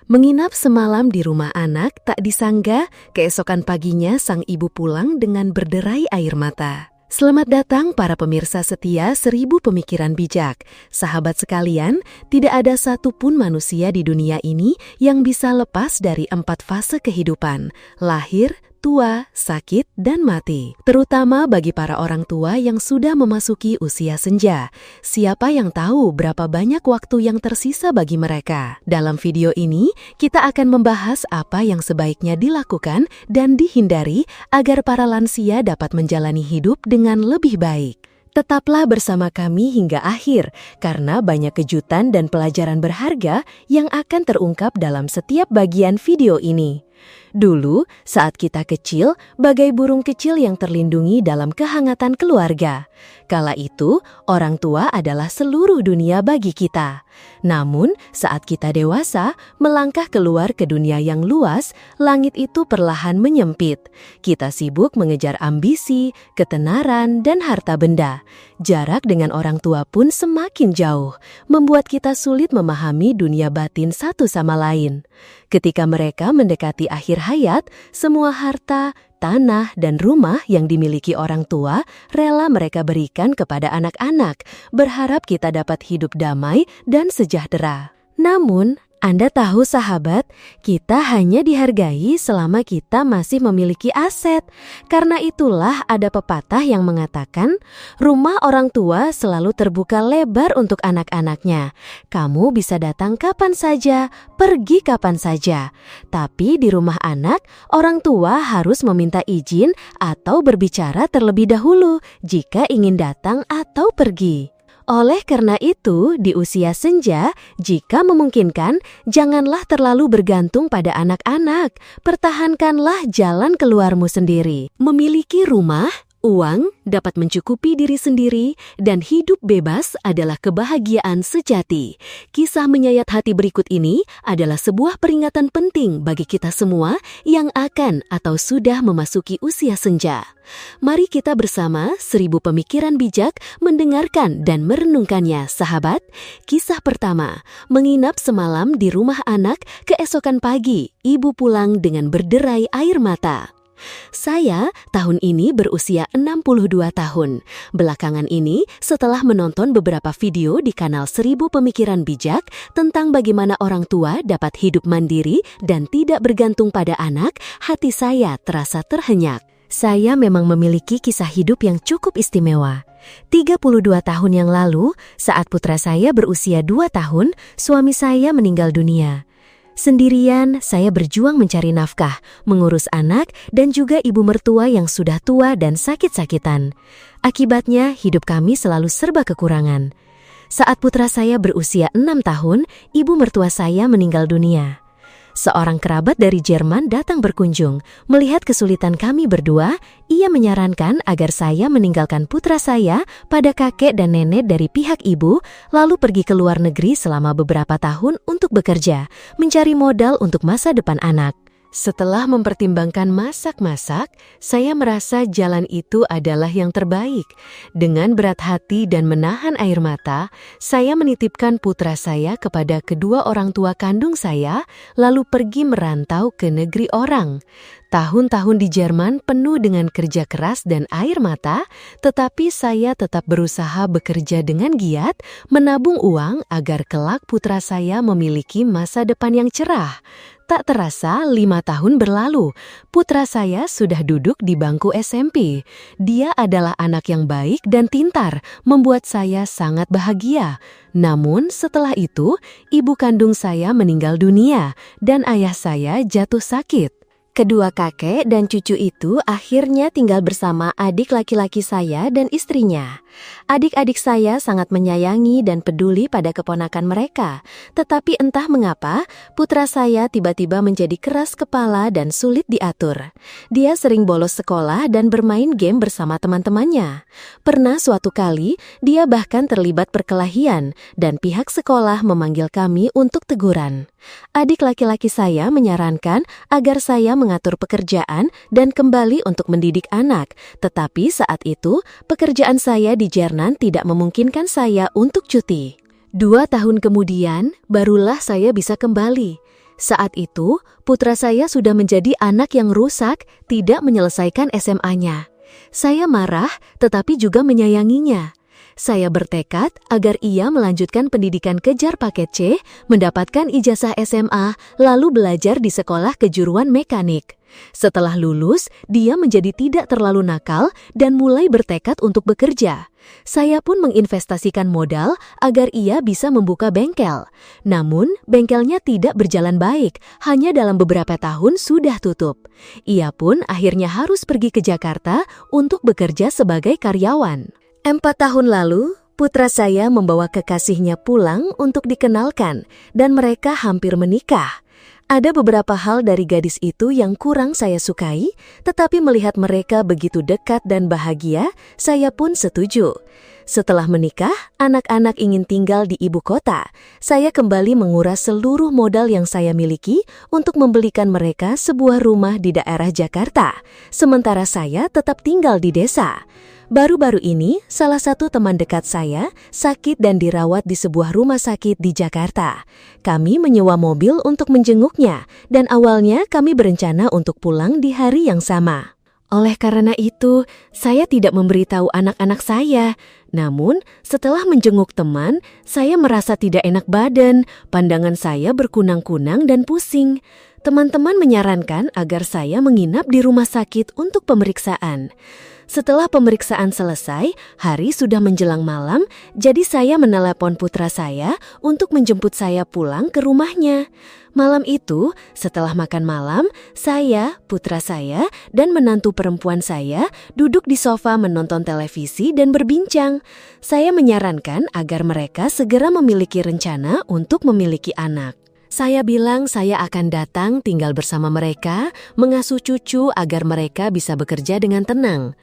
Menginap semalam di rumah anak, tak disangka keesokan paginya sang ibu pulang dengan berderai air mata. Selamat datang para pemirsa setia 1000 Pemikiran Bijak. Sahabat sekalian, tidak ada satupun manusia di dunia ini yang bisa lepas dari 4 fase kehidupan: lahir, tua, sakit, dan mati. Terutama bagi para orang tua yang sudah memasuki usia senja. Siapa yang tahu berapa banyak waktu yang tersisa bagi mereka? Dalam video ini, kita akan membahas apa yang sebaiknya dilakukan dan dihindari agar para lansia dapat menjalani hidup dengan lebih baik. Tetaplah bersama kami hingga akhir, karena banyak kejutan dan pelajaran berharga yang akan terungkap dalam setiap bagian video ini. Dulu, saat kita kecil, bagai burung kecil yang terlindungi dalam kehangatan keluarga. Kala itu, orang tua adalah seluruh dunia bagi kita. Namun, saat kita dewasa, melangkah keluar ke dunia yang luas, langit itu perlahan menyempit. Kita sibuk mengejar ambisi, ketenaran, dan harta benda. Jarak dengan orang tua pun semakin jauh, membuat kita sulit memahami dunia batin satu sama lain. Ketika mereka mendekati akhir hayat, semua harta, tanah, dan rumah yang dimiliki orang tua rela mereka berikan kepada anak-anak, berharap kita dapat hidup damai dan sejahtera. Namun, Anda tahu sahabat, kita hanya dihargai selama kita masih memiliki aset. Karena itulah ada pepatah yang mengatakan, rumah orang tua selalu terbuka lebar untuk anak-anaknya. Kamu bisa datang kapan saja, pergi kapan saja. Tapi di rumah anak, orang tua harus meminta izin atau berbicara terlebih dahulu jika ingin datang atau pergi. Oleh karena itu, di usia senja, jika memungkinkan, janganlah terlalu bergantung pada anak-anak. Pertahankanlah jalan keluarmu sendiri. Memiliki rumah, uang, dapat mencukupi diri sendiri, dan hidup bebas adalah kebahagiaan sejati. Kisah menyayat hati berikut ini adalah sebuah peringatan penting bagi kita semua yang akan atau sudah memasuki usia senja. Mari kita bersama 1000 Pemikiran Bijak mendengarkan dan merenungkannya, sahabat. Kisah pertama, menginap semalam di rumah anak, keesokan pagi ibu pulang dengan berderai air mata. Saya tahun ini berusia 62 tahun. Belakangan ini, setelah menonton beberapa video di kanal 1000 Pemikiran Bijak tentang bagaimana orang tua dapat hidup mandiri dan tidak bergantung pada anak, hati saya terasa terhenyak. Saya memang memiliki kisah hidup yang cukup istimewa. 32 tahun yang lalu, saat putra saya berusia 2 tahun, suami saya meninggal dunia. Sendirian, saya berjuang mencari nafkah, mengurus anak, dan juga ibu mertua yang sudah tua dan sakit-sakitan. Akibatnya, hidup kami selalu serba kekurangan. Saat putra saya berusia 6 tahun, ibu mertua saya meninggal dunia. Seorang kerabat dari Jerman datang berkunjung. Melihat kesulitan kami berdua, ia menyarankan agar saya meninggalkan putra saya pada kakek dan nenek dari pihak ibu, lalu pergi ke luar negeri selama beberapa tahun untuk bekerja, mencari modal untuk masa depan anak. Setelah mempertimbangkan masak-masak, saya merasa jalan itu adalah yang terbaik. Dengan berat hati dan menahan air mata, saya menitipkan putra saya kepada kedua orang tua kandung saya, lalu pergi merantau ke negeri orang. Tahun-tahun di Jerman penuh dengan kerja keras dan air mata, tetapi saya tetap berusaha bekerja dengan giat, menabung uang agar kelak putra saya memiliki masa depan yang cerah. Tak terasa 5 tahun berlalu, putra saya sudah duduk di bangku SMP. Dia adalah anak yang baik dan pintar, membuat saya sangat bahagia. Namun setelah itu, ibu kandung saya meninggal dunia dan ayah saya jatuh sakit. Kedua kakek dan cucu itu akhirnya tinggal bersama adik laki-laki saya dan istrinya. Adik-adik saya sangat menyayangi dan peduli pada keponakan mereka. Tetapi entah mengapa, putra saya tiba-tiba menjadi keras kepala dan sulit diatur. Dia sering bolos sekolah dan bermain game bersama teman-temannya. Pernah suatu kali, dia bahkan terlibat perkelahian dan pihak sekolah memanggil kami untuk teguran. Adik laki-laki saya menyarankan agar saya mengatur pekerjaan dan kembali untuk mendidik anak. Tetapi saat itu, pekerjaan saya di Jerman tidak memungkinkan saya untuk cuti. 2 tahun kemudian, barulah saya bisa kembali. Saat itu, putra saya sudah menjadi anak yang rusak, tidak menyelesaikan SMA-nya. Saya marah, tetapi juga menyayanginya. Saya bertekad agar ia melanjutkan pendidikan kejar paket C, mendapatkan ijazah SMA, lalu belajar di sekolah kejuruan mekanik. Setelah lulus, dia menjadi tidak terlalu nakal dan mulai bertekad untuk bekerja. Saya pun menginvestasikan modal agar ia bisa membuka bengkel. Namun, bengkelnya tidak berjalan baik, hanya dalam beberapa tahun sudah tutup. Ia pun akhirnya harus pergi ke Jakarta untuk bekerja sebagai karyawan. 4 tahun lalu, putra saya membawa kekasihnya pulang untuk dikenalkan, dan mereka hampir menikah. Ada beberapa hal dari gadis itu yang kurang saya sukai, tetapi melihat mereka begitu dekat dan bahagia, saya pun setuju. Setelah menikah, anak-anak ingin tinggal di ibu kota. Saya kembali menguras seluruh modal yang saya miliki untuk membelikan mereka sebuah rumah di daerah Jakarta, sementara saya tetap tinggal di desa. Baru-baru ini, salah satu teman dekat saya sakit dan dirawat di sebuah rumah sakit di Jakarta. Kami menyewa mobil untuk menjenguknya, dan awalnya kami berencana untuk pulang di hari yang sama. Oleh karena itu, saya tidak memberitahu anak-anak saya. Namun, setelah menjenguk teman, saya merasa tidak enak badan, pandangan saya berkunang-kunang dan pusing. Teman-teman menyarankan agar saya menginap di rumah sakit untuk pemeriksaan. Setelah pemeriksaan selesai, hari sudah menjelang malam, jadi saya menelepon putra saya untuk menjemput saya pulang ke rumahnya. Malam itu, setelah makan malam, saya, putra saya, dan menantu perempuan saya duduk di sofa menonton televisi dan berbincang. Saya menyarankan agar mereka segera memiliki rencana untuk memiliki anak. Saya bilang saya akan datang tinggal bersama mereka, mengasuh cucu agar mereka bisa bekerja dengan tenang.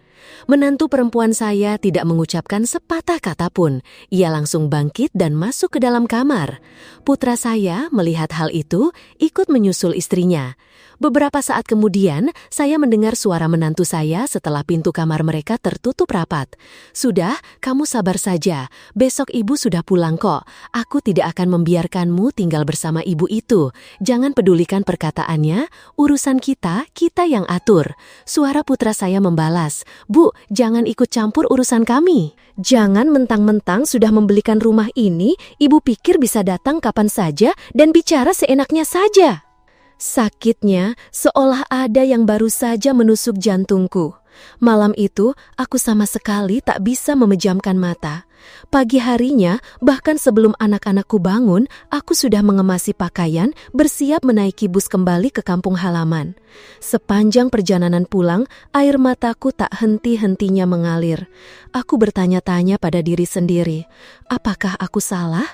Menantu perempuan saya tidak mengucapkan sepatah kata pun. Ia langsung bangkit dan masuk ke dalam kamar. Putra saya melihat hal itu, ikut menyusul istrinya. Beberapa saat kemudian, saya mendengar suara menantu saya setelah pintu kamar mereka tertutup rapat. "Sudah, kamu sabar saja. Besok ibu sudah pulang kok. Aku tidak akan membiarkanmu tinggal bersama ibu itu. Jangan pedulikan perkataannya, urusan kita yang atur." Suara putra saya membalas, "Bu, jangan ikut campur urusan kami. Jangan mentang-mentang sudah membelikan rumah ini, ibu pikir bisa datang kapan saja dan bicara seenaknya saja." Sakitnya seolah ada yang baru saja menusuk jantungku. Malam itu, aku sama sekali tak bisa memejamkan mata. Pagi harinya, bahkan sebelum anak-anakku bangun, aku sudah mengemasi pakaian, bersiap menaiki bus kembali ke kampung halaman. Sepanjang perjalanan pulang, air mataku tak henti-hentinya mengalir. Aku bertanya-tanya pada diri sendiri, apakah aku salah?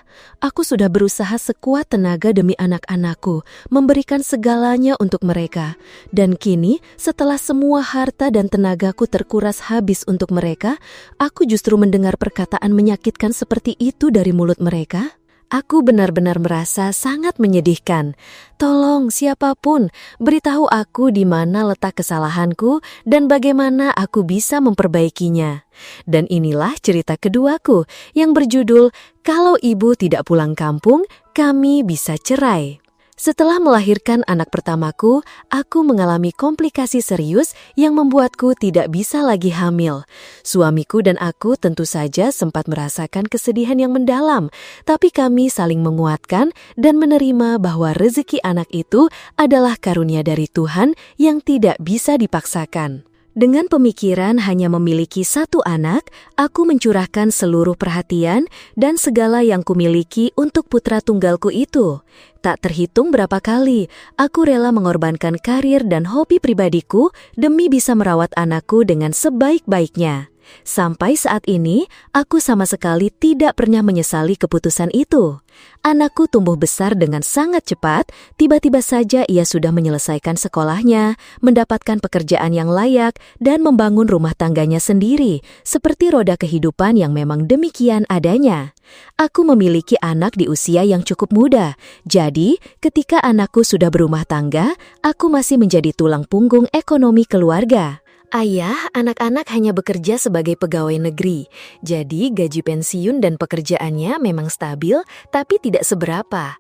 Aku sudah berusaha sekuat tenaga demi anak-anakku, memberikan segalanya untuk mereka. Dan kini, setelah semua harta dan tenagaku terkuras habis untuk mereka, aku justru mendengar perkataan menyakitkan seperti itu dari mulut mereka. Aku benar-benar merasa sangat menyedihkan. Tolong siapapun, beritahu aku di mana letak kesalahanku dan bagaimana aku bisa memperbaikinya. Dan inilah cerita keduaku yang berjudul "Kalau Ibu Tidak Pulang Kampung, Kami Bisa Cerai". Setelah melahirkan anak pertamaku, aku mengalami komplikasi serius yang membuatku tidak bisa lagi hamil. Suamiku dan aku tentu saja sempat merasakan kesedihan yang mendalam, tapi kami saling menguatkan dan menerima bahwa rezeki anak itu adalah karunia dari Tuhan yang tidak bisa dipaksakan. Dengan pemikiran hanya memiliki satu anak, aku mencurahkan seluruh perhatian dan segala yang kumiliki untuk putra tunggalku itu. Tak terhitung berapa kali, aku rela mengorbankan karir dan hobi pribadiku demi bisa merawat anakku dengan sebaik-baiknya. Sampai saat ini, aku sama sekali tidak pernah menyesali keputusan itu. Anakku tumbuh besar dengan sangat cepat, tiba-tiba saja ia sudah menyelesaikan sekolahnya, mendapatkan pekerjaan yang layak, dan membangun rumah tangganya sendiri, seperti roda kehidupan yang memang demikian adanya. Aku memiliki anak di usia yang cukup muda, jadi ketika anakku sudah berumah tangga, aku masih menjadi tulang punggung ekonomi keluarga. Ayah, anak-anak hanya bekerja sebagai pegawai negeri, jadi gaji pensiun dan pekerjaannya memang stabil, tapi tidak seberapa.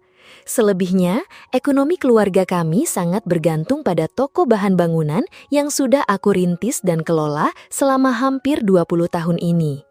Selebihnya, ekonomi keluarga kami sangat bergantung pada toko bahan bangunan yang sudah aku rintis dan kelola selama hampir 20 tahun ini.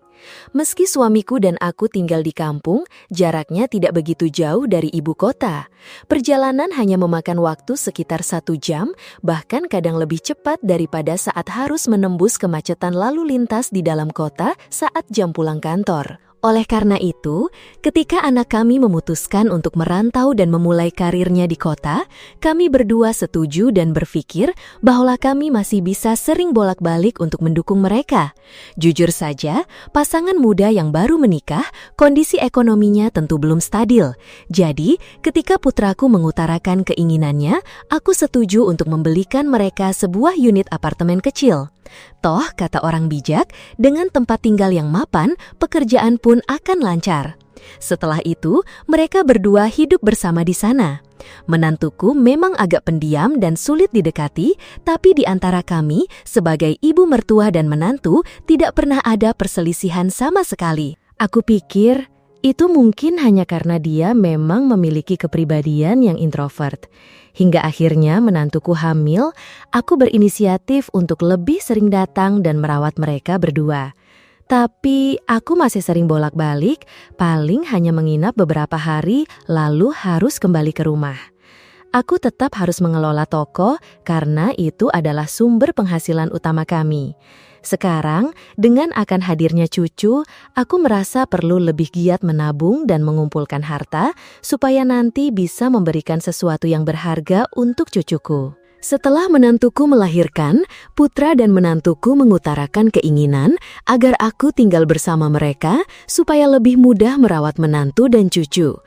Meski suamiku dan aku tinggal di kampung, jaraknya tidak begitu jauh dari ibu kota. Perjalanan hanya memakan waktu sekitar 1 jam, bahkan kadang lebih cepat daripada saat harus menembus kemacetan lalu lintas di dalam kota saat jam pulang kantor. Oleh karena itu, ketika anak kami memutuskan untuk merantau dan memulai karirnya di kota, kami berdua setuju dan berpikir bahwa kami masih bisa sering bolak-balik untuk mendukung mereka. Jujur saja, pasangan muda yang baru menikah, kondisi ekonominya tentu belum stabil. Jadi, ketika putraku mengutarakan keinginannya, aku setuju untuk membelikan mereka sebuah unit apartemen kecil. Toh, kata orang bijak, dengan tempat tinggal yang mapan, pekerjaan pun akan lancar. Setelah itu, mereka berdua hidup bersama di sana. Menantuku memang agak pendiam dan sulit didekati, tapi di antara kami, sebagai ibu mertua dan menantu, tidak pernah ada perselisihan sama sekali. Aku pikir, itu mungkin hanya karena dia memang memiliki kepribadian yang introvert. Hingga akhirnya menantuku hamil, aku berinisiatif untuk lebih sering datang dan merawat mereka berdua. Tapi aku masih sering bolak-balik, paling hanya menginap beberapa hari lalu harus kembali ke rumah. Aku tetap harus mengelola toko karena itu adalah sumber penghasilan utama kami. Sekarang, dengan akan hadirnya cucu, aku merasa perlu lebih giat menabung dan mengumpulkan harta supaya nanti bisa memberikan sesuatu yang berharga untuk cucuku. Setelah menantuku melahirkan, putra dan menantuku mengutarakan keinginan agar aku tinggal bersama mereka supaya lebih mudah merawat menantu dan cucu.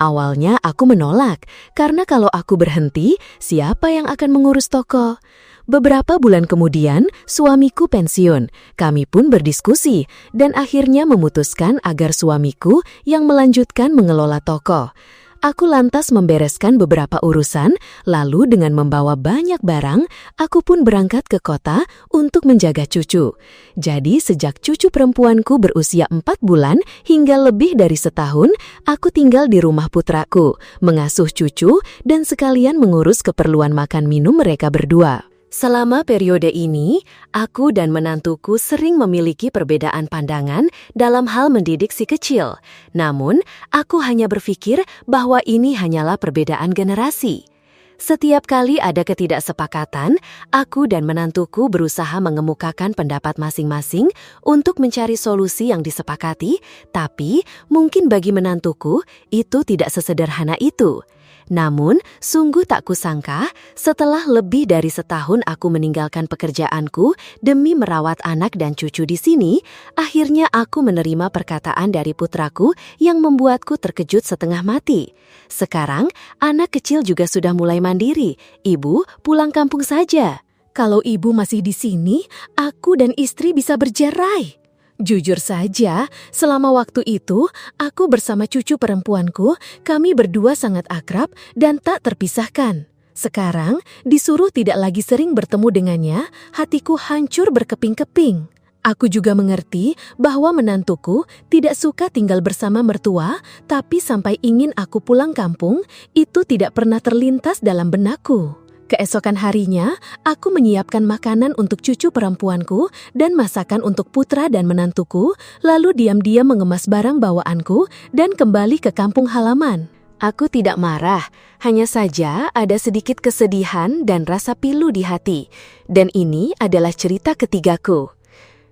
Awalnya aku menolak, karena kalau aku berhenti, siapa yang akan mengurus toko? Beberapa bulan kemudian, suamiku pensiun. Kami pun berdiskusi dan akhirnya memutuskan agar suamiku yang melanjutkan mengelola toko. Aku lantas membereskan beberapa urusan, lalu dengan membawa banyak barang, aku pun berangkat ke kota untuk menjaga cucu. Jadi sejak cucu perempuanku berusia 4 bulan hingga lebih dari setahun, aku tinggal di rumah putraku, mengasuh cucu dan sekalian mengurus keperluan makan minum mereka berdua. Selama periode ini, aku dan menantuku sering memiliki perbedaan pandangan dalam hal mendidik si kecil. Namun, aku hanya berpikir bahwa ini hanyalah perbedaan generasi. Setiap kali ada ketidaksepakatan, aku dan menantuku berusaha mengemukakan pendapat masing-masing untuk mencari solusi yang disepakati, tapi mungkin bagi menantuku itu tidak sesederhana itu. Namun, sungguh tak kusangka, setelah lebih dari setahun aku meninggalkan pekerjaanku demi merawat anak dan cucu di sini, akhirnya aku menerima perkataan dari putraku yang membuatku terkejut setengah mati. Sekarang, anak kecil juga sudah mulai mandiri. Ibu, pulang kampung saja. Kalau ibu masih di sini, aku dan istri bisa bercerai. Jujur saja, selama waktu itu, aku bersama cucu perempuanku, kami berdua sangat akrab dan tak terpisahkan. Sekarang, disuruh tidak lagi sering bertemu dengannya, hatiku hancur berkeping-keping. Aku juga mengerti bahwa menantuku tidak suka tinggal bersama mertua, tapi sampai ingin aku pulang kampung, itu tidak pernah terlintas dalam benakku. Keesokan harinya, aku menyiapkan makanan untuk cucu perempuanku dan masakan untuk putra dan menantuku, lalu diam-diam mengemas barang bawaanku dan kembali ke kampung halaman. Aku tidak marah, hanya saja ada sedikit kesedihan dan rasa pilu di hati. Dan ini adalah cerita ketigaku.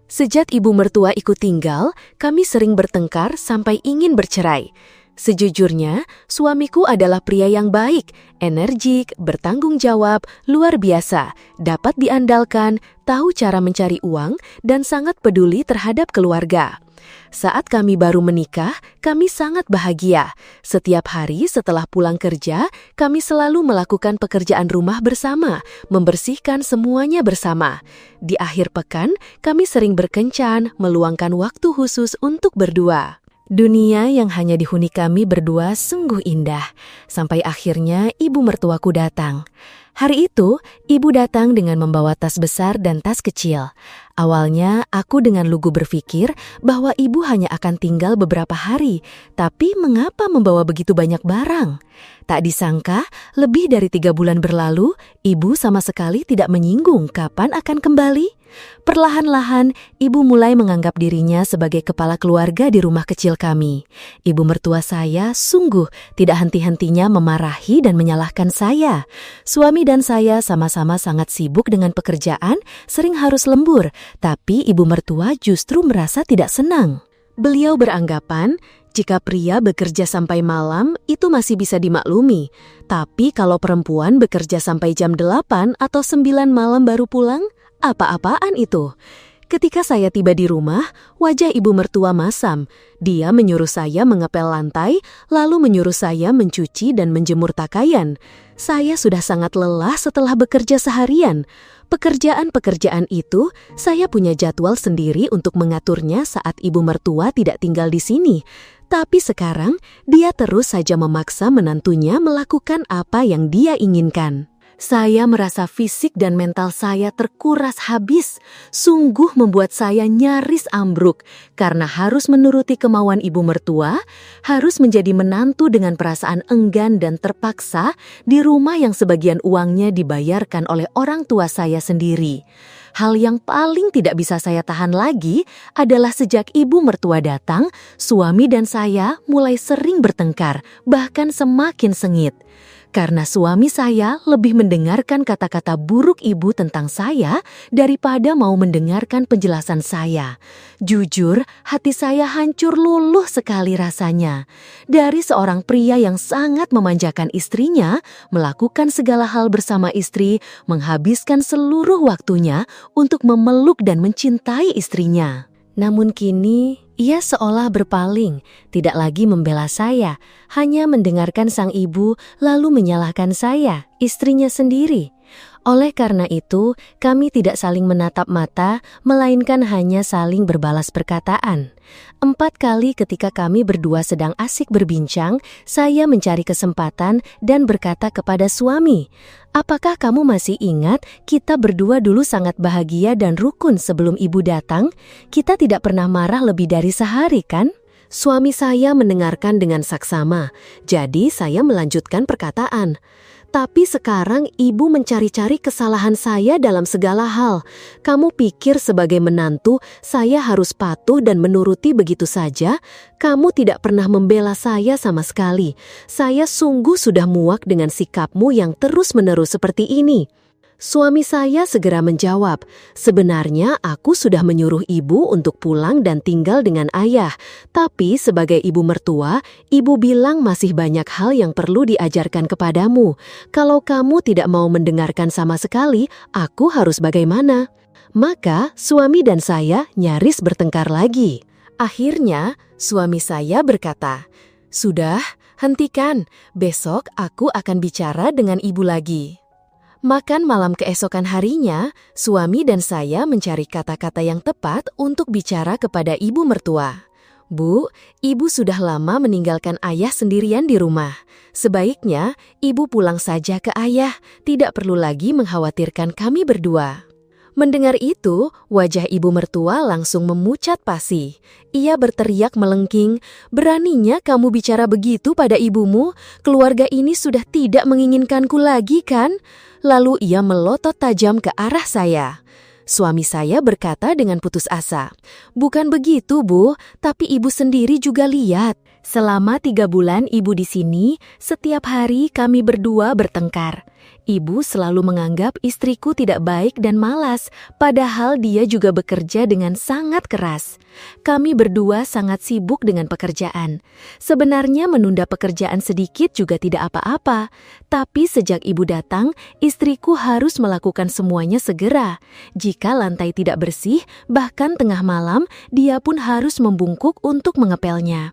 Sejak ibu mertua ikut tinggal, kami sering bertengkar sampai ingin bercerai. Sejujurnya, suamiku adalah pria yang baik, energik, bertanggung jawab, luar biasa, dapat diandalkan, tahu cara mencari uang, dan sangat peduli terhadap keluarga. Saat kami baru menikah, kami sangat bahagia. Setiap hari setelah pulang kerja, kami selalu melakukan pekerjaan rumah bersama, membersihkan semuanya bersama. Di akhir pekan, kami sering berkencan, meluangkan waktu khusus untuk berdua. Dunia yang hanya dihuni kami berdua sungguh indah, sampai akhirnya ibu mertuaku datang. Hari itu, ibu datang dengan membawa tas besar dan tas kecil. Awalnya, aku dengan lugu berpikir bahwa ibu hanya akan tinggal beberapa hari, tapi mengapa membawa begitu banyak barang? Tak disangka, lebih dari 3 bulan berlalu, ibu sama sekali tidak menyinggung kapan akan kembali. Perlahan-lahan, ibu mulai menganggap dirinya sebagai kepala keluarga di rumah kecil kami. Ibu mertua saya sungguh tidak henti-hentinya memarahi dan menyalahkan saya. Suami dan saya sama-sama sangat sibuk dengan pekerjaan, sering harus lembur, tapi ibu mertua justru merasa tidak senang. Beliau beranggapan, jika pria bekerja sampai malam, itu masih bisa dimaklumi. Tapi kalau perempuan bekerja sampai jam 8 atau 9 malam baru pulang, apa-apaan itu? Ketika saya tiba di rumah, wajah ibu mertua masam. Dia menyuruh saya mengepel lantai, lalu menyuruh saya mencuci dan menjemur pakaian. Saya sudah sangat lelah setelah bekerja seharian. Pekerjaan-pekerjaan itu, saya punya jadwal sendiri untuk mengaturnya saat ibu mertua tidak tinggal di sini. Tapi sekarang, dia terus saja memaksa menantunya melakukan apa yang dia inginkan. Saya merasa fisik dan mental saya terkuras habis. Sungguh membuat saya nyaris ambruk karena harus menuruti kemauan ibu mertua, harus menjadi menantu dengan perasaan enggan dan terpaksa di rumah yang sebagian uangnya dibayarkan oleh orang tua saya sendiri. Hal yang paling tidak bisa saya tahan lagi adalah sejak ibu mertua datang, suami dan saya mulai sering bertengkar, bahkan semakin sengit. Karena suami saya lebih mendengarkan kata-kata buruk ibu tentang saya daripada mau mendengarkan penjelasan saya. Jujur, hati saya hancur luluh sekali rasanya. Dari seorang pria yang sangat memanjakan istrinya, melakukan segala hal bersama istri, menghabiskan seluruh waktunya untuk memeluk dan mencintai istrinya. Namun kini, ia seolah berpaling, tidak lagi membela saya, hanya mendengarkan sang ibu lalu menyalahkan saya, istrinya sendiri. Oleh karena itu, kami tidak saling menatap mata, melainkan hanya saling berbalas perkataan. 4 kali ketika kami berdua sedang asik berbincang, saya mencari kesempatan dan berkata kepada suami, "Apakah kamu masih ingat kita berdua dulu sangat bahagia dan rukun sebelum ibu datang? Kita tidak pernah marah lebih dari sehari, kan?" Suami saya mendengarkan dengan saksama, jadi saya melanjutkan perkataan. Tapi sekarang ibu mencari-cari kesalahan saya dalam segala hal. Kamu pikir sebagai menantu saya harus patuh dan menuruti begitu saja? Kamu tidak pernah membela saya sama sekali. Saya sungguh sudah muak dengan sikapmu yang terus-menerus seperti ini. Suami saya segera menjawab, "Sebenarnya aku sudah menyuruh ibu untuk pulang dan tinggal dengan ayah. Tapi sebagai ibu mertua, ibu bilang masih banyak hal yang perlu diajarkan kepadamu. Kalau kamu tidak mau mendengarkan sama sekali, aku harus bagaimana?" Maka suami dan saya nyaris bertengkar lagi. Akhirnya suami saya berkata, "Sudah, hentikan. Besok aku akan bicara dengan ibu lagi." Makan malam keesokan harinya, suami dan saya mencari kata-kata yang tepat untuk bicara kepada ibu mertua. "Bu, ibu sudah lama meninggalkan ayah sendirian di rumah. Sebaiknya ibu pulang saja ke ayah, tidak perlu lagi mengkhawatirkan kami berdua." Mendengar itu, wajah ibu mertua langsung memucat pasi. Ia berteriak melengking, "Beraninya kamu bicara begitu pada ibumu? Keluarga ini sudah tidak menginginkanku lagi, kan?" Lalu ia melotot tajam ke arah saya. Suami saya berkata dengan putus asa, "Bukan begitu, Bu, tapi ibu sendiri juga lihat. Selama 3 bulan ibu di sini, setiap hari kami berdua bertengkar. Ibu selalu menganggap istriku tidak baik dan malas, padahal dia juga bekerja dengan sangat keras. Kami berdua sangat sibuk dengan pekerjaan. Sebenarnya menunda pekerjaan sedikit juga tidak apa-apa, tapi sejak ibu datang, istriku harus melakukan semuanya segera. Jika lantai tidak bersih, bahkan tengah malam, dia pun harus membungkuk untuk mengepelnya."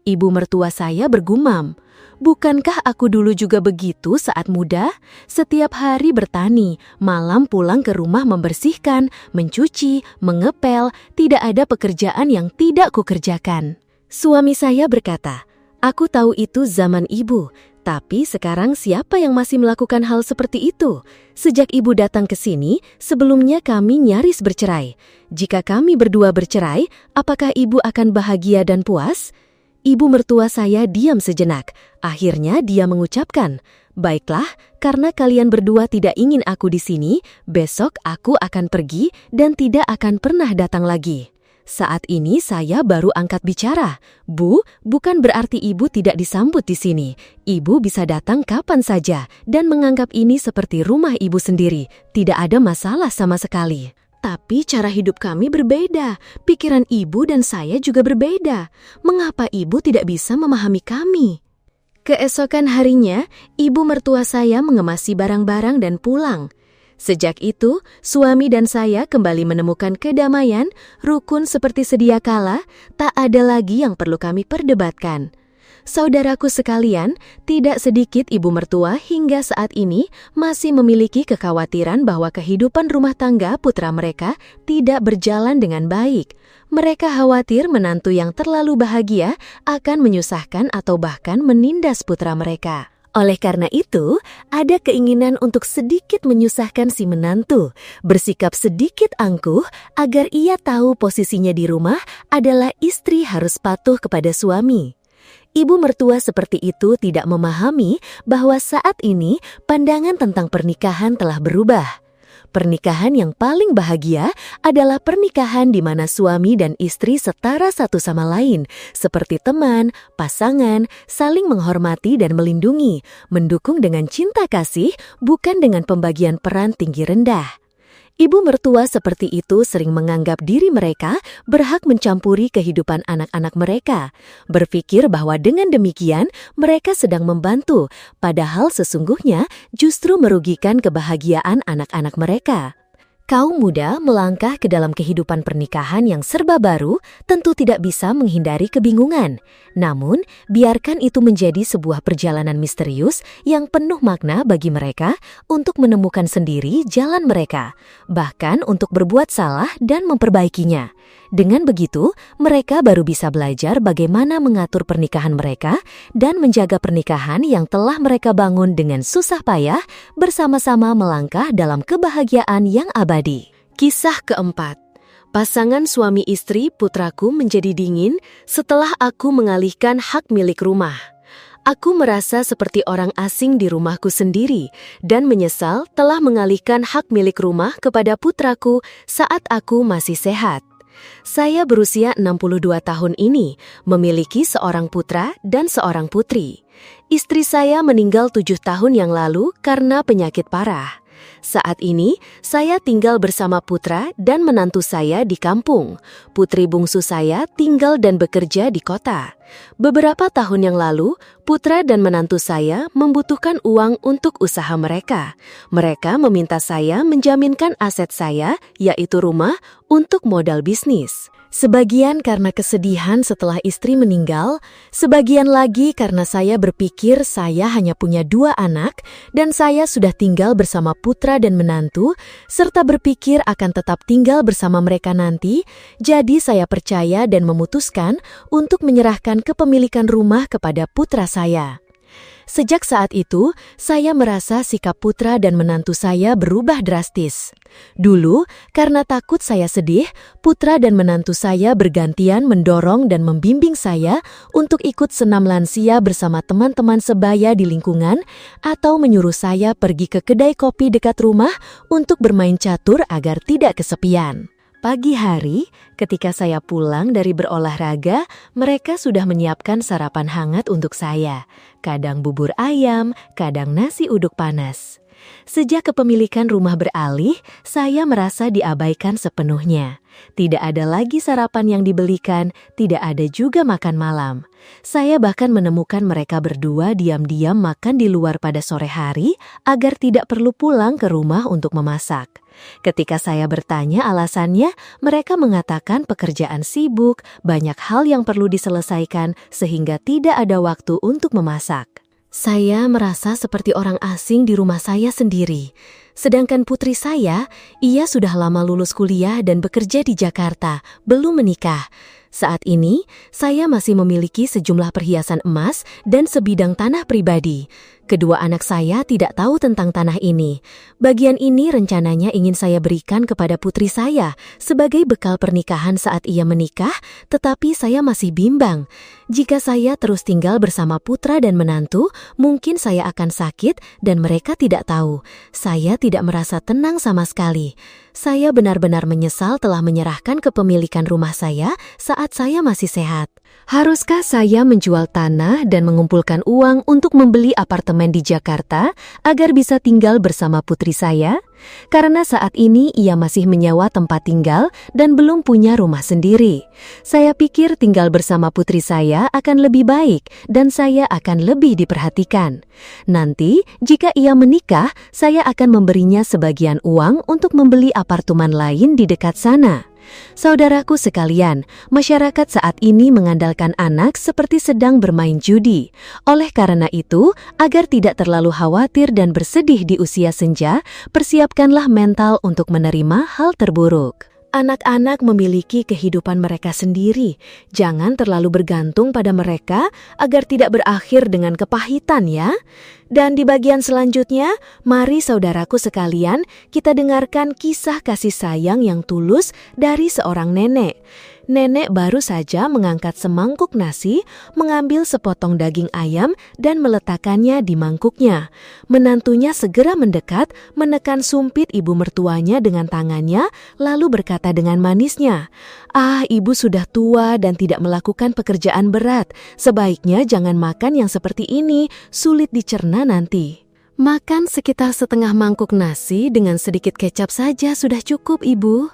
Ibu mertua saya bergumam, "Bukankah aku dulu juga begitu saat muda? Setiap hari bertani, malam pulang ke rumah membersihkan, mencuci, mengepel, tidak ada pekerjaan yang tidak kukerjakan." Suami saya berkata, "Aku tahu itu zaman ibu, tapi sekarang siapa yang masih melakukan hal seperti itu? Sejak ibu datang ke sini, sebelumnya kami nyaris bercerai. Jika kami berdua bercerai, apakah ibu akan bahagia dan puas?" Ibu mertua saya diam sejenak. Akhirnya dia mengucapkan, "Baiklah, karena kalian berdua tidak ingin aku di sini, besok aku akan pergi dan tidak akan pernah datang lagi." Saat ini saya baru angkat bicara. "Bu, bukan berarti ibu tidak disambut di sini. Ibu bisa datang kapan saja dan menganggap ini seperti rumah ibu sendiri. Tidak ada masalah sama sekali." Tapi cara hidup kami berbeda. Pikiran ibu dan saya juga berbeda. Mengapa ibu tidak bisa memahami kami? Keesokan harinya, ibu mertua saya mengemasi barang-barang dan pulang. Sejak itu, suami dan saya kembali menemukan kedamaian, rukun seperti sedia kala, tak ada lagi yang perlu kami perdebatkan. Saudaraku sekalian, tidak sedikit ibu mertua hingga saat ini masih memiliki kekhawatiran bahwa kehidupan rumah tangga putra mereka tidak berjalan dengan baik. Mereka khawatir menantu yang terlalu bahagia akan menyusahkan atau bahkan menindas putra mereka. Oleh karena itu, ada keinginan untuk sedikit menyusahkan si menantu, bersikap sedikit angkuh agar ia tahu posisinya di rumah adalah istri harus patuh kepada suami. Ibu mertua seperti itu tidak memahami bahwa saat ini pandangan tentang pernikahan telah berubah. Pernikahan yang paling bahagia adalah pernikahan di mana suami dan istri setara satu sama lain, seperti teman, pasangan, saling menghormati dan melindungi, mendukung dengan cinta kasih, bukan dengan pembagian peran tinggi rendah. Ibu mertua seperti itu sering menganggap diri mereka berhak mencampuri kehidupan anak-anak mereka, berpikir bahwa dengan demikian mereka sedang membantu, padahal sesungguhnya justru merugikan kebahagiaan anak-anak mereka. Kaum muda melangkah ke dalam kehidupan pernikahan yang serba baru tentu tidak bisa menghindari kebingungan. Namun, biarkan itu menjadi sebuah perjalanan misterius yang penuh makna bagi mereka untuk menemukan sendiri jalan mereka, bahkan untuk berbuat salah dan memperbaikinya. Dengan begitu, mereka baru bisa belajar bagaimana mengatur pernikahan mereka dan menjaga pernikahan yang telah mereka bangun dengan susah payah bersama-sama melangkah dalam kebahagiaan yang abadi. Kisah keempat. Pasangan suami istri putraku menjadi dingin setelah aku mengalihkan hak milik rumah. Aku merasa seperti orang asing di rumahku sendiri dan menyesal telah mengalihkan hak milik rumah kepada putraku saat aku masih sehat. Saya berusia 62 tahun ini, memiliki seorang putra dan seorang putri. Istri saya meninggal 7 tahun yang lalu karena penyakit parah. Saat ini, saya tinggal bersama putra dan menantu saya di kampung. Putri bungsu saya tinggal dan bekerja di kota. Beberapa tahun yang lalu, putra dan menantu saya membutuhkan uang untuk usaha mereka. Mereka meminta saya menjaminkan aset saya, yaitu rumah, untuk modal bisnis. Sebagian karena kesedihan setelah istri meninggal, sebagian lagi karena saya berpikir saya hanya punya 2 anak dan saya sudah tinggal bersama putra dan menantu, serta berpikir akan tetap tinggal bersama mereka nanti, jadi saya percaya dan memutuskan untuk menyerahkan kepemilikan rumah kepada putra saya. Sejak saat itu, saya merasa sikap putra dan menantu saya berubah drastis. Dulu, karena takut saya sedih, putra dan menantu saya bergantian mendorong dan membimbing saya untuk ikut senam lansia bersama teman-teman sebaya di lingkungan atau menyuruh saya pergi ke kedai kopi dekat rumah untuk bermain catur agar tidak kesepian. Pagi hari, ketika saya pulang dari berolahraga, mereka sudah menyiapkan sarapan hangat untuk saya. Kadang bubur ayam, kadang nasi uduk panas. Sejak kepemilikan rumah beralih, saya merasa diabaikan sepenuhnya. Tidak ada lagi sarapan yang dibelikan, tidak ada juga makan malam. Saya bahkan menemukan mereka berdua diam-diam makan di luar pada sore hari agar tidak perlu pulang ke rumah untuk memasak. Ketika saya bertanya alasannya, mereka mengatakan pekerjaan sibuk, banyak hal yang perlu diselesaikan sehingga tidak ada waktu untuk memasak. Saya merasa seperti orang asing di rumah saya sendiri. Sedangkan putri saya, ia sudah lama lulus kuliah dan bekerja di Jakarta, belum menikah. Saat ini, saya masih memiliki sejumlah perhiasan emas dan sebidang tanah pribadi. Kedua anak saya tidak tahu tentang tanah ini. Bagian ini rencananya ingin saya berikan kepada putri saya sebagai bekal pernikahan saat ia menikah, tetapi saya masih bimbang. Jika saya terus tinggal bersama putra dan menantu, mungkin saya akan sakit dan mereka tidak tahu. Saya tidak merasa tenang sama sekali. Saya benar-benar menyesal telah menyerahkan kepemilikan rumah saya saat saya masih sehat. Haruskah saya menjual tanah dan mengumpulkan uang untuk membeli apartemen di Jakarta agar bisa tinggal bersama putri saya? Karena saat ini ia masih menyewa tempat tinggal dan belum punya rumah sendiri. Saya pikir tinggal bersama putri saya akan lebih baik dan saya akan lebih diperhatikan. Nanti, jika ia menikah, saya akan memberinya sebagian uang untuk membeli apartemen lain di dekat sana. Saudaraku sekalian, masyarakat saat ini mengandalkan anak seperti sedang bermain judi. Oleh karena itu, agar tidak terlalu khawatir dan bersedih di usia senja, persiapkanlah mental untuk menerima hal terburuk. Anak-anak memiliki kehidupan mereka sendiri. Jangan terlalu bergantung pada mereka agar tidak berakhir dengan kepahitan ya. Dan di bagian selanjutnya, mari saudaraku sekalian, kita dengarkan kisah kasih sayang yang tulus dari seorang nenek. Nenek baru saja mengangkat semangkuk nasi, mengambil sepotong daging ayam dan meletakkannya di mangkuknya. Menantunya segera mendekat, menekan sumpit ibu mertuanya dengan tangannya, lalu berkata dengan manisnya, "Ah, ibu sudah tua dan tidak melakukan pekerjaan berat. Sebaiknya jangan makan yang seperti ini, sulit dicerna nanti." "Makan sekitar setengah mangkuk nasi dengan sedikit kecap saja sudah cukup, ibu."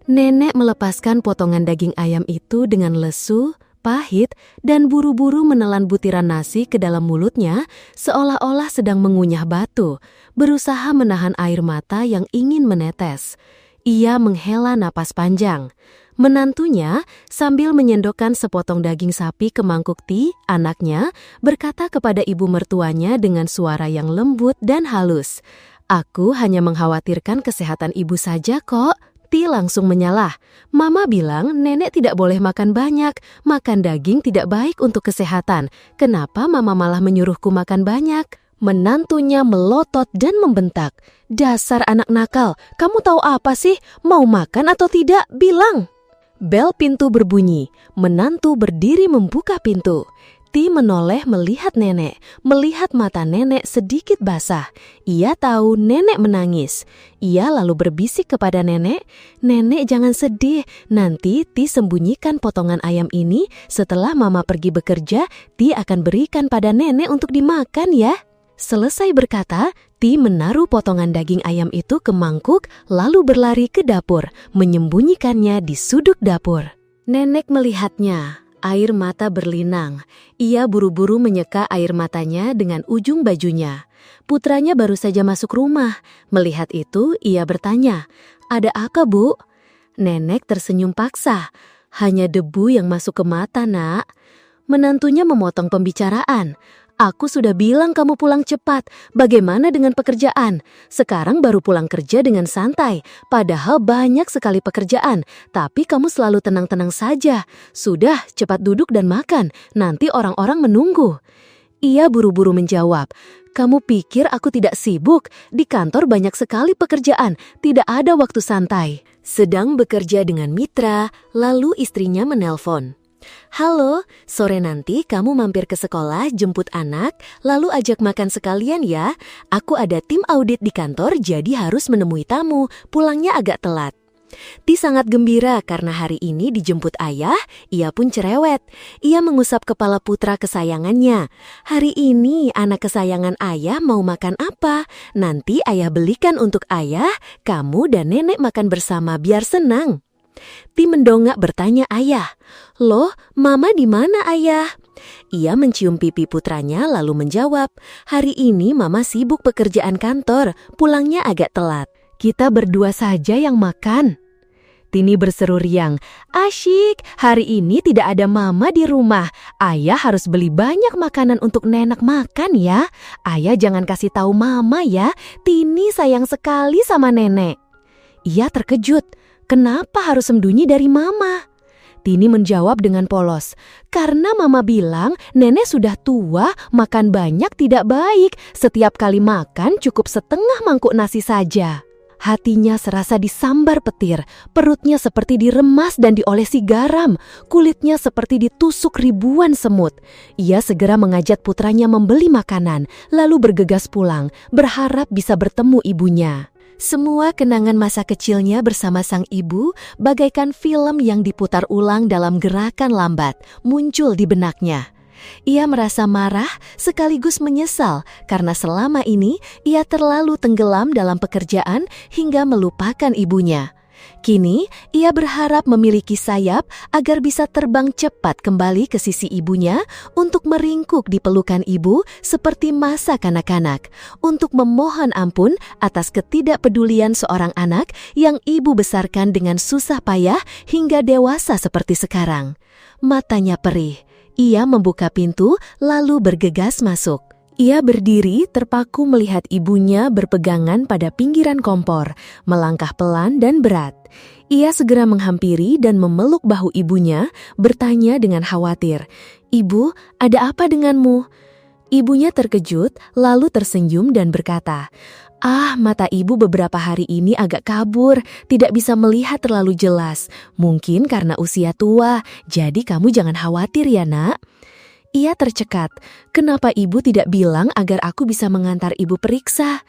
Nenek melepaskan potongan daging ayam itu dengan lesu, pahit, dan buru-buru menelan butiran nasi ke dalam mulutnya seolah-olah sedang mengunyah batu, berusaha menahan air mata yang ingin menetes. Ia menghela napas panjang. Menantunya, sambil menyendokkan sepotong daging sapi ke mangkuk Ti, anaknya, berkata kepada ibu mertuanya dengan suara yang lembut dan halus, "Aku hanya mengkhawatirkan kesehatan ibu saja kok." Ti langsung menyalah. "Mama bilang nenek tidak boleh makan banyak. Makan daging tidak baik untuk kesehatan. Kenapa mama malah menyuruhku makan banyak?" Menantunya melotot dan membentak. "Dasar anak nakal, kamu tahu apa sih? Mau makan atau tidak? Bilang!" Bel pintu berbunyi. Menantu berdiri membuka pintu. Ti menoleh melihat nenek, melihat mata nenek sedikit basah. Ia tahu nenek menangis. Ia lalu berbisik kepada nenek, "Nenek jangan sedih, nanti Ti sembunyikan potongan ayam ini. Setelah mama pergi bekerja, Ti akan berikan pada nenek untuk dimakan ya." Selesai berkata, Ti menaruh potongan daging ayam itu ke mangkuk, lalu berlari ke dapur, menyembunyikannya di sudut dapur. Nenek melihatnya. Air mata berlinang. Ia buru-buru menyeka air matanya dengan ujung bajunya. Putranya baru saja masuk rumah. Melihat itu, ia bertanya, "Ada apa, Bu?" Nenek tersenyum paksa. "Hanya debu yang masuk ke mata, Nak." Menantunya memotong pembicaraan. "Aku sudah bilang kamu pulang cepat. Bagaimana dengan pekerjaan? Sekarang baru pulang kerja dengan santai. Padahal banyak sekali pekerjaan. Tapi kamu selalu tenang-tenang saja. Sudah, cepat duduk dan makan. Nanti orang-orang menunggu." Ia buru-buru menjawab, "Kamu pikir aku tidak sibuk? Di kantor banyak sekali pekerjaan. Tidak ada waktu santai." Sedang bekerja dengan mitra, lalu istrinya menelpon. "Halo, sore nanti kamu mampir ke sekolah jemput anak, lalu ajak makan sekalian ya. Aku ada tim audit di kantor jadi harus menemui tamu, pulangnya agak telat." Ti sangat gembira karena hari ini dijemput ayah, ia pun cerewet. Ia mengusap kepala putra kesayangannya. "Hari ini anak kesayangan ayah mau makan apa? Nanti ayah belikan untuk ayah, kamu dan nenek makan bersama biar senang." Ti mendongak bertanya ayah, "Loh, mama di mana ayah?" Ia mencium pipi putranya lalu menjawab, "Hari ini mama sibuk pekerjaan kantor, pulangnya agak telat. Kita berdua saja yang makan." Tini berseru riang, "Asyik, hari ini tidak ada mama di rumah. Ayah harus beli banyak makanan untuk nenek makan ya. Ayah jangan kasih tahu mama ya, Tini sayang sekali sama nenek." Ia terkejut. Kenapa harus sembunyi dari mama? Tini menjawab dengan polos, "Karena mama bilang nenek sudah tua, makan banyak tidak baik. Setiap kali makan cukup setengah mangkuk nasi saja." Hatinya serasa disambar petir, perutnya seperti diremas dan diolesi garam, kulitnya seperti ditusuk ribuan semut. Ia segera mengajak putranya membeli makanan, lalu bergegas pulang, berharap bisa bertemu ibunya. Semua kenangan masa kecilnya bersama sang ibu, bagaikan film yang diputar ulang dalam gerakan lambat, muncul di benaknya. Ia merasa marah sekaligus menyesal karena selama ini ia terlalu tenggelam dalam pekerjaan hingga melupakan ibunya. Kini ia berharap memiliki sayap agar bisa terbang cepat kembali ke sisi ibunya untuk meringkuk di pelukan ibu seperti masa kanak-kanak, untuk memohon ampun atas ketidakpedulian seorang anak yang ibu besarkan dengan susah payah hingga dewasa seperti sekarang. Matanya perih. Ia membuka pintu lalu bergegas masuk. Ia berdiri terpaku melihat ibunya berpegangan pada pinggiran kompor, melangkah pelan dan berat. Ia segera menghampiri dan memeluk bahu ibunya, bertanya dengan khawatir, "Ibu, ada apa denganmu?" Ibunya terkejut, lalu tersenyum dan berkata, mata ibu beberapa hari ini agak kabur, tidak bisa melihat terlalu jelas. Mungkin karena usia tua, jadi kamu jangan khawatir ya nak." Ia tercekat, kenapa ibu tidak bilang agar aku bisa mengantar ibu periksa?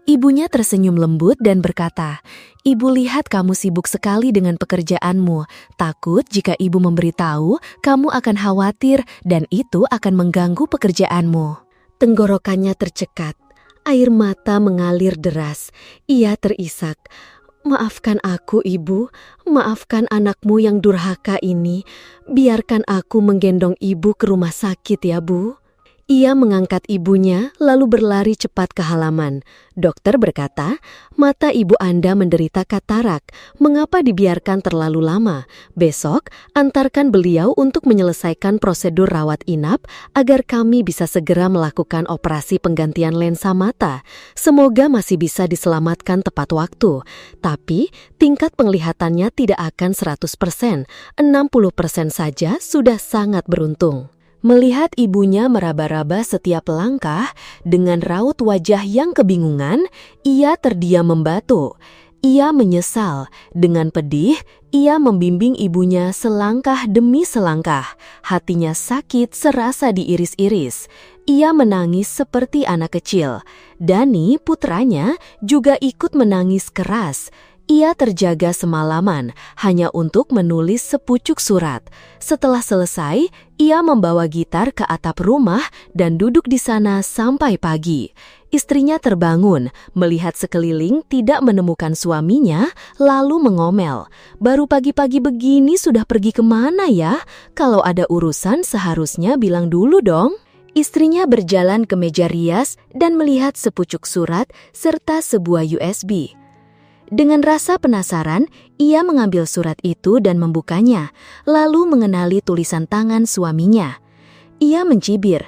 Ibunya tersenyum lembut dan berkata, "Ibu lihat kamu sibuk sekali dengan pekerjaanmu. Takut jika ibu memberitahu, kamu akan khawatir dan itu akan mengganggu pekerjaanmu." Tenggorokannya tercekat. Air mata mengalir deras. Ia terisak, "Maafkan aku, Ibu. Maafkan anakmu yang durhaka ini. Biarkan aku menggendong ibu ke rumah sakit ya, Bu." Ia mengangkat ibunya lalu berlari cepat ke halaman. Dokter berkata, "Mata ibu Anda menderita katarak. Mengapa dibiarkan terlalu lama? Besok, antarkan beliau untuk menyelesaikan prosedur rawat inap agar kami bisa segera melakukan operasi penggantian lensa mata. Semoga masih bisa diselamatkan tepat waktu. Tapi, tingkat penglihatannya tidak akan 100%. 60% saja sudah sangat beruntung." Melihat ibunya meraba-raba setiap langkah, dengan raut wajah yang kebingungan, ia terdiam membatu. Ia menyesal. Dengan pedih, ia membimbing ibunya selangkah demi selangkah. Hatinya sakit serasa diiris-iris. Ia menangis seperti anak kecil. Dani, putranya, juga ikut menangis keras. Ia terjaga semalaman hanya untuk menulis sepucuk surat. Setelah selesai, ia membawa gitar ke atap rumah dan duduk di sana sampai pagi. Istrinya terbangun, melihat sekeliling tidak menemukan suaminya, lalu mengomel. "Baru pagi-pagi begini sudah pergi kemana ya? Kalau ada urusan seharusnya bilang dulu dong." Istrinya berjalan ke meja rias dan melihat sepucuk surat serta sebuah USB. Dengan rasa penasaran, ia mengambil surat itu dan membukanya, lalu mengenali tulisan tangan suaminya. Ia mencibir,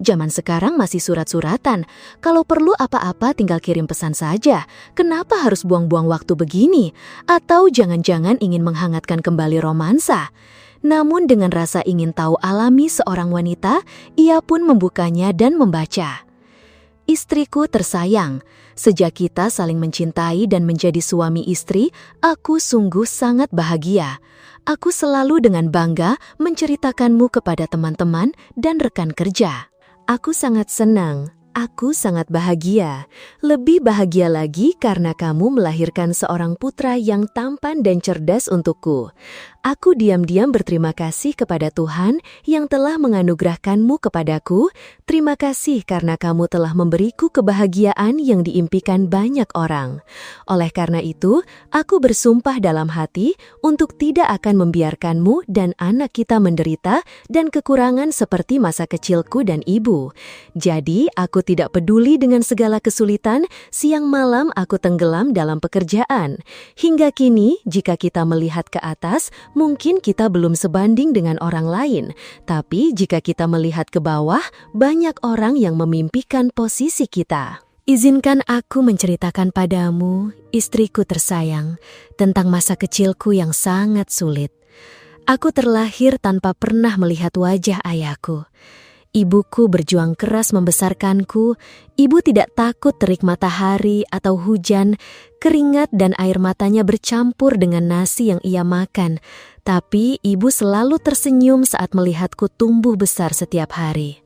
zaman sekarang masih surat-suratan. Kalau perlu apa-apa tinggal kirim pesan saja. Kenapa harus buang-buang waktu begini? Atau jangan-jangan ingin menghangatkan kembali romansa?" Namun dengan rasa ingin tahu alami seorang wanita, ia pun membukanya dan membaca. "Istriku tersayang, sejak kita saling mencintai dan menjadi suami istri, aku sungguh sangat bahagia. Aku selalu dengan bangga menceritakanmu kepada teman-teman dan rekan kerja. Aku sangat senang, aku sangat bahagia. Lebih bahagia lagi karena kamu melahirkan seorang putra yang tampan dan cerdas untukku. Aku diam-diam berterima kasih kepada Tuhan yang telah menganugerahkanmu kepadaku. Terima kasih karena kamu telah memberiku kebahagiaan yang diimpikan banyak orang. Oleh karena itu, aku bersumpah dalam hati untuk tidak akan membiarkanmu dan anak kita menderita dan kekurangan seperti masa kecilku dan ibu. Jadi, aku tidak peduli dengan segala kesulitan, siang malam aku tenggelam dalam pekerjaan. Hingga kini, jika kita melihat ke atas, mungkin kita belum sebanding dengan orang lain, tapi jika kita melihat ke bawah, banyak orang yang memimpikan posisi kita. Izinkan aku menceritakan padamu, istriku tersayang, tentang masa kecilku yang sangat sulit. Aku terlahir tanpa pernah melihat wajah ayahku. Ibuku berjuang keras membesarkanku. Ibu tidak takut terik matahari atau hujan, keringat dan air matanya bercampur dengan nasi yang ia makan. Tapi ibu selalu tersenyum saat melihatku tumbuh besar setiap hari.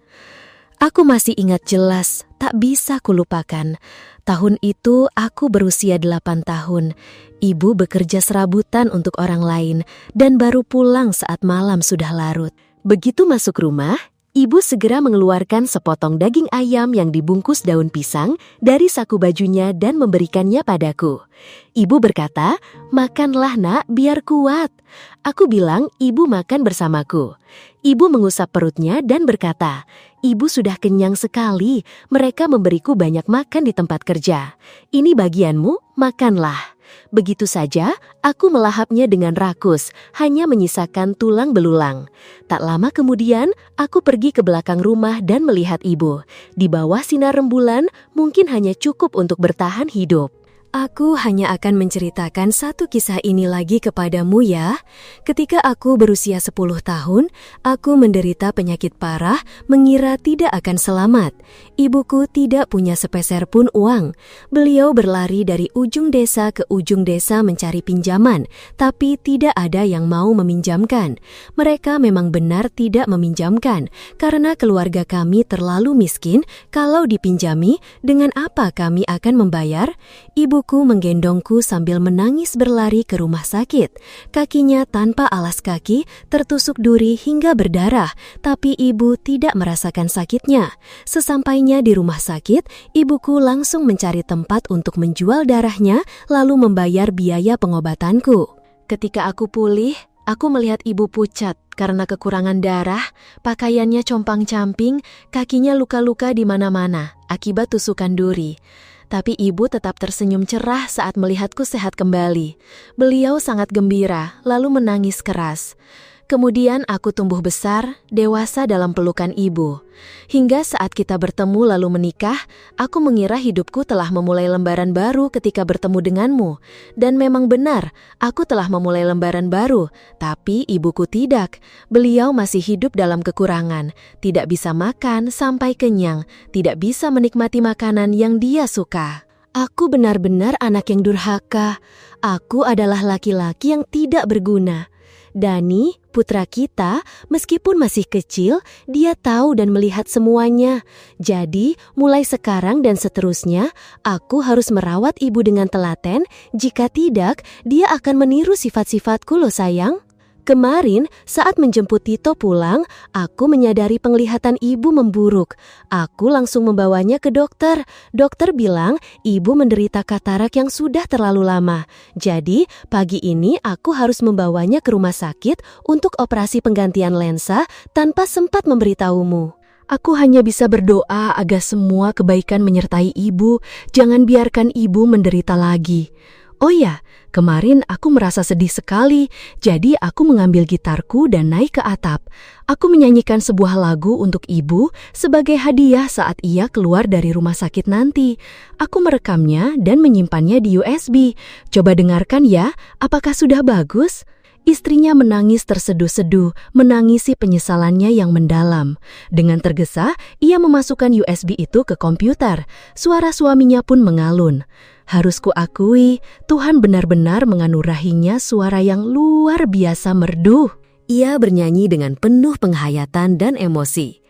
Aku masih ingat jelas, tak bisa kulupakan. Tahun itu aku berusia 8 tahun. Ibu bekerja serabutan untuk orang lain dan baru pulang saat malam sudah larut. Begitu masuk rumah, ibu segera mengeluarkan sepotong daging ayam yang dibungkus daun pisang dari saku bajunya dan memberikannya padaku. Ibu berkata, "Makanlah nak, biar kuat." Aku bilang, "Ibu makan bersamaku." Ibu mengusap perutnya dan berkata, "Ibu sudah kenyang sekali, mereka memberiku banyak makan di tempat kerja. Ini bagianmu, makanlah." Begitu saja, aku melahapnya dengan rakus, hanya menyisakan tulang belulang. Tak lama kemudian, aku pergi ke belakang rumah dan melihat ibu. Di bawah sinar rembulan, mungkin hanya cukup untuk bertahan hidup. Aku hanya akan menceritakan satu kisah ini lagi kepadamu ya. Ketika aku berusia 10 tahun, aku menderita penyakit parah, mengira tidak akan selamat. Ibuku tidak punya sepeser pun uang. Beliau berlari dari ujung desa ke ujung desa mencari pinjaman, tapi tidak ada yang mau meminjamkan. Mereka memang benar tidak meminjamkan, karena keluarga kami terlalu miskin. Kalau dipinjami, dengan apa kami akan membayar? Ibuku menggendongku sambil menangis berlari ke rumah sakit. Kakinya tanpa alas kaki, tertusuk duri hingga berdarah, tapi ibu tidak merasakan sakitnya. Sesampainya di rumah sakit, ibuku langsung mencari tempat untuk menjual darahnya, lalu membayar biaya pengobatanku. Ketika aku pulih, aku melihat ibu pucat karena kekurangan darah, pakaiannya compang-camping, kakinya luka-luka di mana-mana akibat tusukan duri. Tapi ibu tetap tersenyum cerah saat melihatku sehat kembali. Beliau sangat gembira, lalu menangis keras. Kemudian aku tumbuh besar, dewasa dalam pelukan ibu. Hingga saat kita bertemu lalu menikah, aku mengira hidupku telah memulai lembaran baru ketika bertemu denganmu. Dan memang benar, aku telah memulai lembaran baru, tapi ibuku tidak. Beliau masih hidup dalam kekurangan, tidak bisa makan sampai kenyang, tidak bisa menikmati makanan yang dia suka. Aku benar-benar anak yang durhaka. Aku adalah laki-laki yang tidak berguna. Dani, putra kita, meskipun masih kecil, dia tahu dan melihat semuanya. Jadi, mulai sekarang dan seterusnya, aku harus merawat ibu dengan telaten. Jika tidak, dia akan meniru sifat-sifatku loh sayang. Kemarin, saat menjemput Tito pulang, aku menyadari penglihatan ibu memburuk. Aku langsung membawanya ke dokter. Dokter bilang, ibu menderita katarak yang sudah terlalu lama. Jadi, pagi ini aku harus membawanya ke rumah sakit untuk operasi penggantian lensa tanpa sempat memberitahumu. Aku hanya bisa berdoa agar semua kebaikan menyertai ibu. Jangan biarkan ibu menderita lagi. Oh ya, kemarin aku merasa sedih sekali, jadi aku mengambil gitarku dan naik ke atap. Aku menyanyikan sebuah lagu untuk ibu sebagai hadiah saat ia keluar dari rumah sakit nanti. Aku merekamnya dan menyimpannya di USB. Coba dengarkan ya, apakah sudah bagus? Istrinya menangis terseduh-seduh, menangisi penyesalannya yang mendalam. Dengan tergesa, ia memasukkan USB itu ke komputer. Suara suaminya pun mengalun. Harus kuakui, Tuhan benar-benar menganurahinya suara yang luar biasa merdu. Ia bernyanyi dengan penuh penghayatan dan emosi.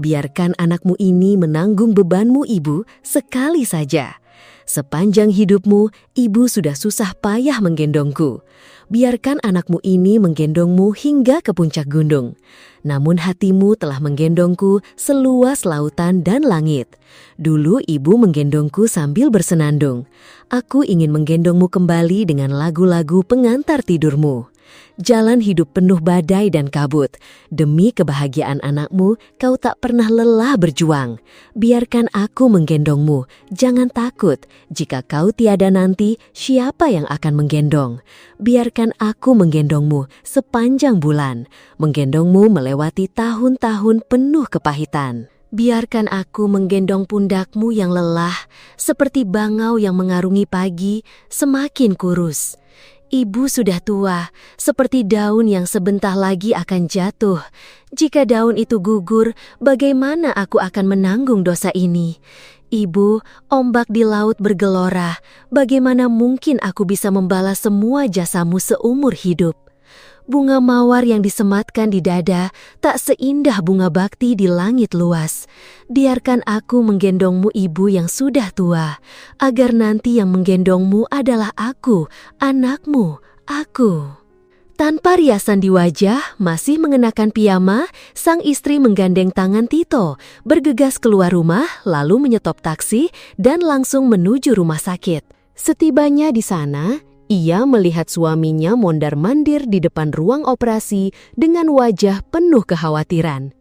Biarkan anakmu ini menanggung bebanmu ibu sekali saja. Sepanjang hidupmu, ibu sudah susah payah menggendongku. Biarkan anakmu ini menggendongmu hingga ke puncak gunung. Namun hatimu telah menggendongku seluas lautan dan langit. Dulu ibu menggendongku sambil bersenandung. Aku ingin menggendongmu kembali dengan lagu-lagu pengantar tidurmu. Jalan hidup penuh badai dan kabut. Demi kebahagiaan anakmu, kau tak pernah lelah berjuang. Biarkan aku menggendongmu. Jangan takut. Jika kau tiada nanti, siapa yang akan menggendong? Biarkan aku menggendongmu sepanjang bulan. Menggendongmu melewati tahun-tahun penuh kepahitan. Biarkan aku menggendong pundakmu yang lelah, seperti bangau yang mengarungi pagi, semakin kurus. Ibu sudah tua, seperti daun yang sebentar lagi akan jatuh. Jika daun itu gugur, bagaimana aku akan menanggung dosa ini? Ibu, ombak di laut bergelora. Bagaimana mungkin aku bisa membalas semua jasamu seumur hidup? Bunga mawar yang disematkan di dada tak seindah bunga bakti di langit luas. Biarkan aku menggendongmu, ibu yang sudah tua, agar nanti yang menggendongmu adalah aku, anakmu, aku. Tanpa riasan di wajah, masih mengenakan piyama, sang istri menggandeng tangan Tito, bergegas keluar rumah, lalu menyetop taksi dan langsung menuju rumah sakit. Setibanya di sana, ia melihat suaminya mondar-mandir di depan ruang operasi dengan wajah penuh kekhawatiran.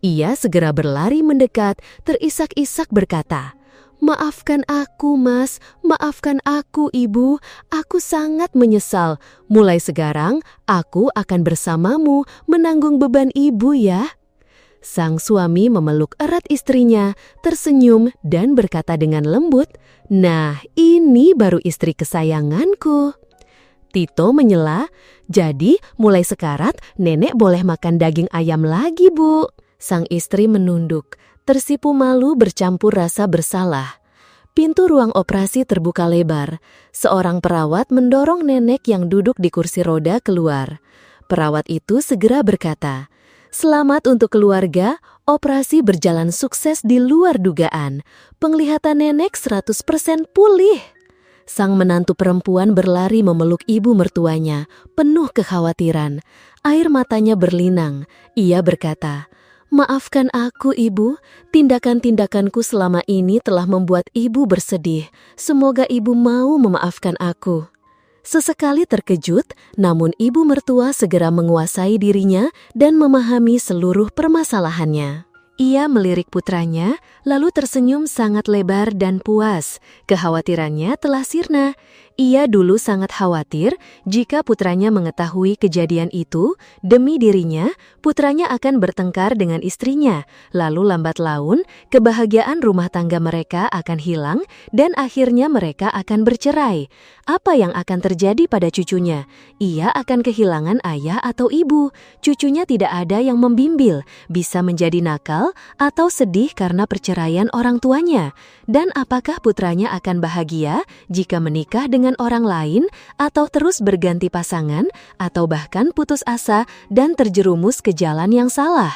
Ia segera berlari mendekat, terisak-isak berkata, "Maafkan aku, Mas. Maafkan aku, Ibu. Aku sangat menyesal. Mulai sekarang, aku akan bersamamu menanggung beban Ibu ya." Sang suami memeluk erat istrinya, tersenyum dan berkata dengan lembut, "Nah, ini baru istri kesayanganku." Tito menyela, "Jadi mulai sekarang nenek boleh makan daging ayam lagi, Bu." Sang istri menunduk, tersipu malu bercampur rasa bersalah. Pintu ruang operasi terbuka lebar. Seorang perawat mendorong nenek yang duduk di kursi roda keluar. Perawat itu segera berkata, "Selamat untuk keluarga, operasi berjalan sukses di luar dugaan. Penglihatan nenek 100% pulih." Sang menantu perempuan berlari memeluk ibu mertuanya, penuh kekhawatiran. Air matanya berlinang. Ia berkata, "Maafkan aku, Ibu. Tindakan-tindakanku selama ini telah membuat Ibu bersedih. Semoga Ibu mau memaafkan aku." Sesekali terkejut, namun ibu mertua segera menguasai dirinya dan memahami seluruh permasalahannya. Ia melirik putranya, lalu tersenyum sangat lebar dan puas. Kekhawatirannya telah sirna. Ia dulu sangat khawatir jika putranya mengetahui kejadian itu, demi dirinya, putranya akan bertengkar dengan istrinya. Lalu lambat laun, kebahagiaan rumah tangga mereka akan hilang dan akhirnya mereka akan bercerai. Apa yang akan terjadi pada cucunya? Ia akan kehilangan ayah atau ibu. Cucunya tidak ada yang membimbing, bisa menjadi nakal atau sedih karena perceraian orang tuanya. Dan apakah putranya akan bahagia jika menikah dengan orang lain atau terus berganti pasangan atau bahkan putus asa dan terjerumus ke jalan yang salah?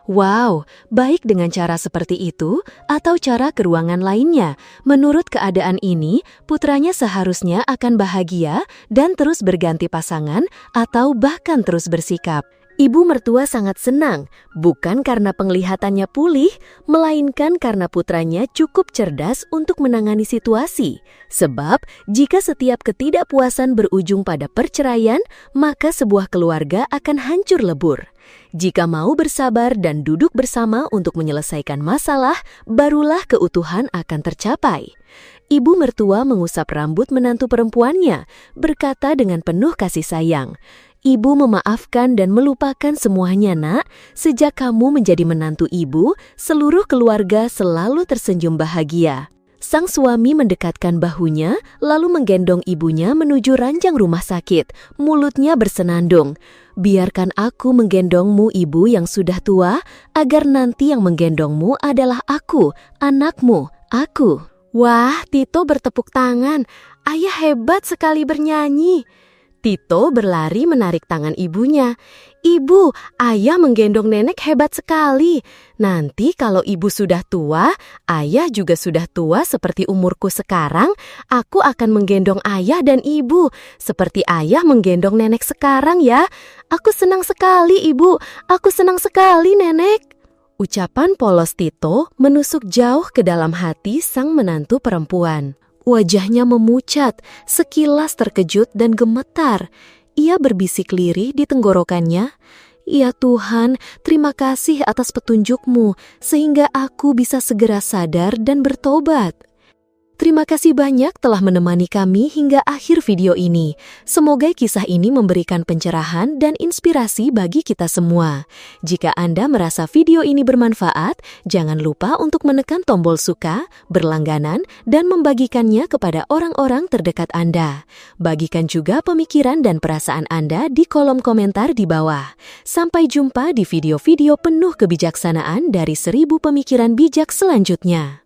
Wow, baik dengan cara seperti itu atau cara ke ruangan lainnya. Menurut keadaan ini, putranya seharusnya akan bahagia dan terus berganti pasangan atau bahkan terus bersikap. Ibu mertua sangat senang, bukan karena penglihatannya pulih, melainkan karena putranya cukup cerdas untuk menangani situasi. Sebab, jika setiap ketidakpuasan berujung pada perceraian, maka sebuah keluarga akan hancur lebur. Jika mau bersabar dan duduk bersama untuk menyelesaikan masalah, barulah keutuhan akan tercapai. Ibu mertua mengusap rambut menantu perempuannya, berkata dengan penuh kasih sayang, "Ibu memaafkan dan melupakan semuanya, Nak. Sejak kamu menjadi menantu ibu, seluruh keluarga selalu tersenyum bahagia." Sang suami mendekatkan bahunya, lalu menggendong ibunya menuju ranjang rumah sakit. Mulutnya bersenandung, "Biarkan aku menggendongmu, ibu yang sudah tua, agar nanti yang menggendongmu adalah aku, anakmu, aku." Wah, Tito bertepuk tangan. "Ayah hebat sekali bernyanyi." Tito berlari menarik tangan ibunya. "Ibu, ayah menggendong nenek hebat sekali. Nanti kalau ibu sudah tua, ayah juga sudah tua seperti umurku sekarang, aku akan menggendong ayah dan ibu, seperti ayah menggendong nenek sekarang ya. Aku senang sekali, ibu. Aku senang sekali, nenek." Ucapan polos Tito menusuk jauh ke dalam hati sang menantu perempuan. Wajahnya memucat, sekilas terkejut dan gemetar. Ia berbisik lirih di tenggorokannya, "Ya Tuhan, terima kasih atas petunjukmu, sehingga aku bisa segera sadar dan bertobat." Terima kasih banyak telah menemani kami hingga akhir video ini. Semoga kisah ini memberikan pencerahan dan inspirasi bagi kita semua. Jika Anda merasa video ini bermanfaat, jangan lupa untuk menekan tombol suka, berlangganan, dan membagikannya kepada orang-orang terdekat Anda. Bagikan juga pemikiran dan perasaan Anda di kolom komentar di bawah. Sampai jumpa di video-video penuh kebijaksanaan dari 1000 pemikiran bijak selanjutnya.